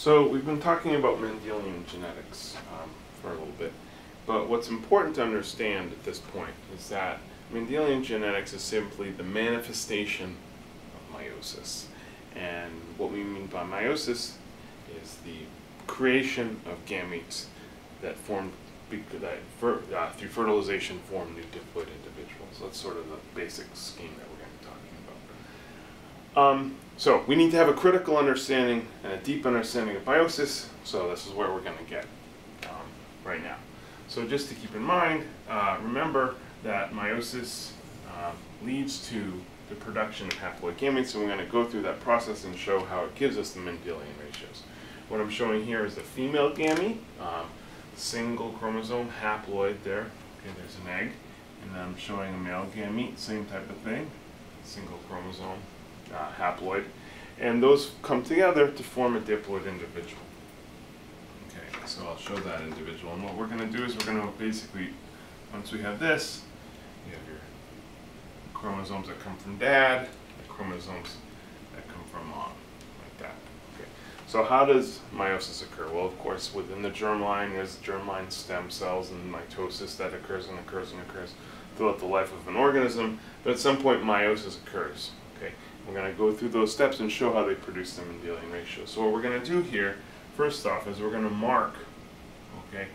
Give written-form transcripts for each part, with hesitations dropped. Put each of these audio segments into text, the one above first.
So we've been talking about Mendelian genetics for a little bit, but what's important to understand at this point is that Mendelian genetics is simply the manifestation of meiosis. And what we mean by meiosis is the creation of gametes that form through fertilization form new diploid individuals. That's sort of the basic scheme that we're going to be talking about. So we need to have a critical understanding and a deep understanding of meiosis, so this is where we're going to get right now. So just to keep in mind, remember that meiosis leads to the production of haploid gametes, and we're going to go through that process and show how it gives us the Mendelian ratios. What I'm showing here is the female gamete, single chromosome, haploid there. Okay, there's an egg. And then I'm showing a male gamete, same type of thing, single chromosome, haploid. And those come together to form a diploid individual. Okay, so I'll show that individual. And what we're going to do is we're going to basically, once we have this, you have your chromosomes that come from dad, the chromosomes that come from mom, like that. Okay. So how does meiosis occur? Well, of course, within the germline, there's germline stem cells and mitosis that occurs and occurs and occurs throughout the life of an organism. But at some point, meiosis occurs. Okay. We're going to go through those steps and show how they produce the Mendelian ratio. So what we're going to do here, first off, is we're going to mark, okay,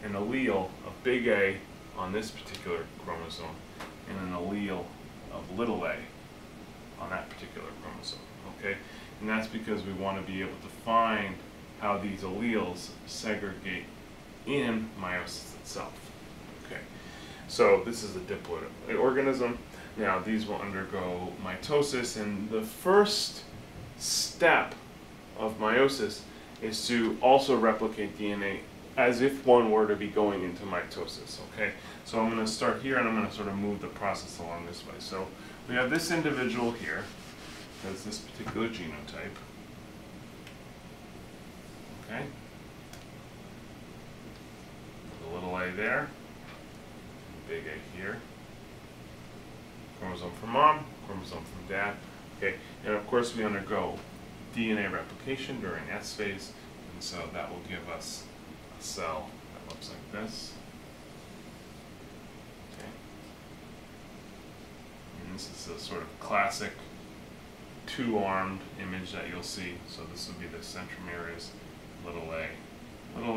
an allele of big A on this particular chromosome and an allele of little a on that particular chromosome. Okay, and that's because we want to be able to find how these alleles segregate in meiosis itself. Okay, so this is a diploid organism. Now these will undergo mitosis, and the first step of meiosis is to also replicate DNA as if one were to be going into mitosis. Okay, so I'm going to start here and I'm going to sort of move the process along this way. So we have this individual here, has this particular genotype. Okay, the little a there, big A here. Chromosome from mom, chromosome from dad. Okay, and of course we undergo DNA replication during S phase, and so that will give us a cell that looks like this. Okay, and this is a sort of classic two-armed image that you'll see. So this would be the centromeres, little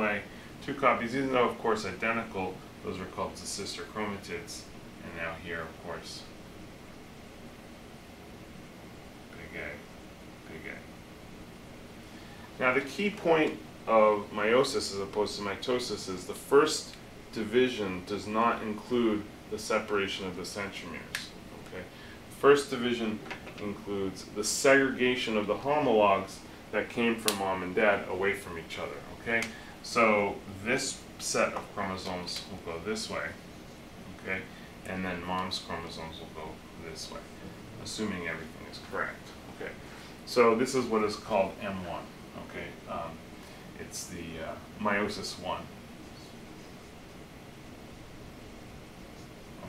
a, two copies. Even though of course identical, those are called the sister chromatids. And now here, of course, big A. Now the key point of meiosis as opposed to mitosis is the first division does not include the separation of the centromeres. Okay, first division includes the segregation of the homologs that came from mom and dad away from each other. Okay, so this set of chromosomes will go this way. Okay, and then mom's chromosomes will go this way, assuming everything is correct. Okay, so this is what is called M1. Okay, it's the Meiosis1.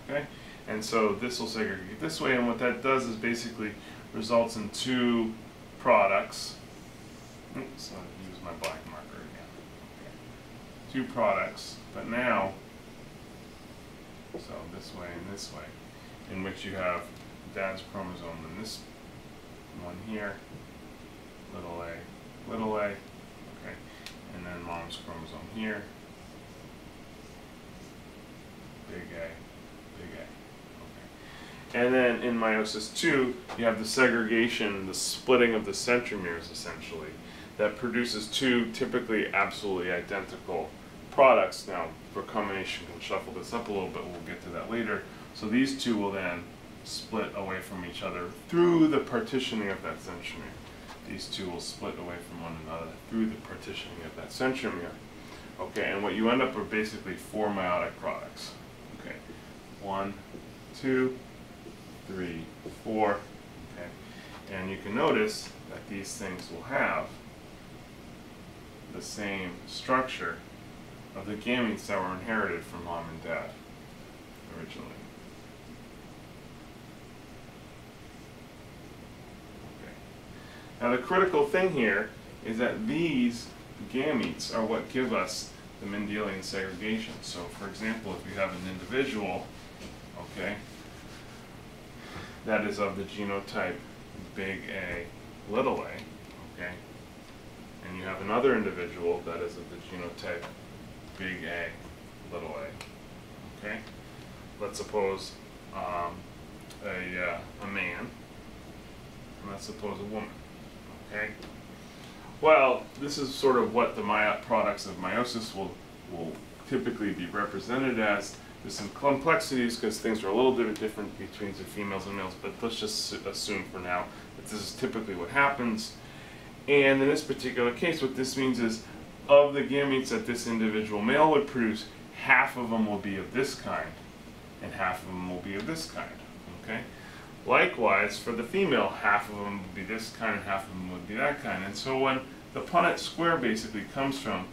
Okay, and so this will segregate this way, and what that does is basically results in two products. Oops, I'll use my black marker again. Okay. Two products, but now, so this way and this way, in which you have dad's chromosome and this one here, little a, okay, and then mom's chromosome here, big A, okay. And then in meiosis 2, you have the segregation, the splitting of the centromeres essentially, that produces two typically absolutely identical products. Now, recombination can shuffle this up a little bit, we'll get to that later. So these two will then split away from each other through the partitioning of that centromere. These two will split away from one another through the partitioning of that centromere. Okay, and what you end up are basically four meiotic products. Okay, 1, 2, 3, 4. Okay, and you can notice that these things will have the same structure of the gametes that were inherited from mom and dad originally. Okay. Now the critical thing here is that these gametes are what give us the Mendelian segregation. So, for example, if you have an individual, okay, that is of the genotype big A, little a, okay, and you have another individual that is of the genotype big A, little a, okay. Let's suppose a man, and let's suppose a woman, okay. Well, this is sort of what the products of meiosis will typically be represented as. There's some complexities because things are a little bit different between the females and males, but let's just assume for now that this is typically what happens. And in this particular case, what this means is, of the gametes that this individual male would produce, half of them will be of this kind, and half of them will be of this kind, okay? Likewise, for the female, half of them would be this kind, and half of them would be that kind. And so when the Punnett square basically comes from,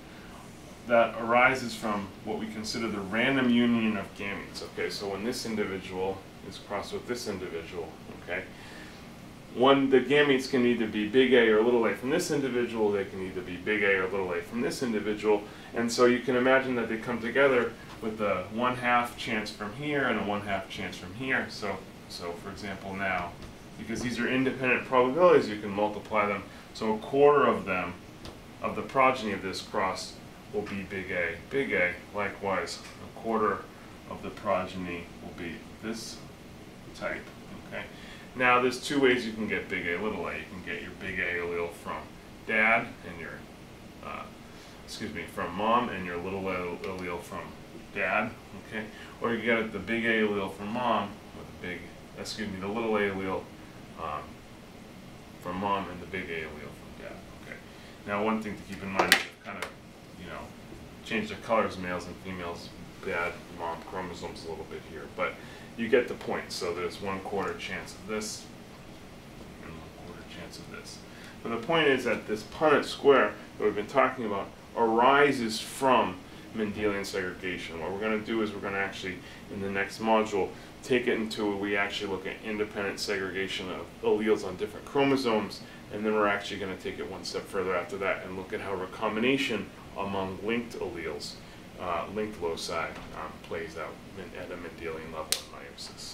that arises from what we consider the random union of gametes. Okay, so when this individual is crossed with this individual, okay, the gametes can either be big A or little a from this individual, they can either be big A or little a from this individual, and so you can imagine that they come together with a 1/2 chance from here and a 1/2 chance from here. So for example now, because these are independent probabilities, you can multiply them. So 1/4 of them, of the progeny of this cross, will be big A. Big A, likewise, 1/4 of the progeny will be this type, okay? Now there's two ways you can get big A, little a. You can get your big A allele from dad and your, from mom, and your little a allele from dad, okay? Or you get the big A allele from mom with the little a allele from mom and the big A allele from dad, okay? Now one thing to keep in mind is kind of, change the colors, males and females, dad, mom chromosomes a little bit here, but you get the point. So there's 1/4 chance of this and 1/4 chance of this. But the point is that this Punnett square that we've been talking about arises from Mendelian segregation. What we're going to do is we're going to actually, in the next module, take it until we actually look at independent segregation of alleles on different chromosomes, and then we're actually going to take it one step further after that and look at how recombination among linked alleles, linked loci, plays out at a Mendelian level in meiosis.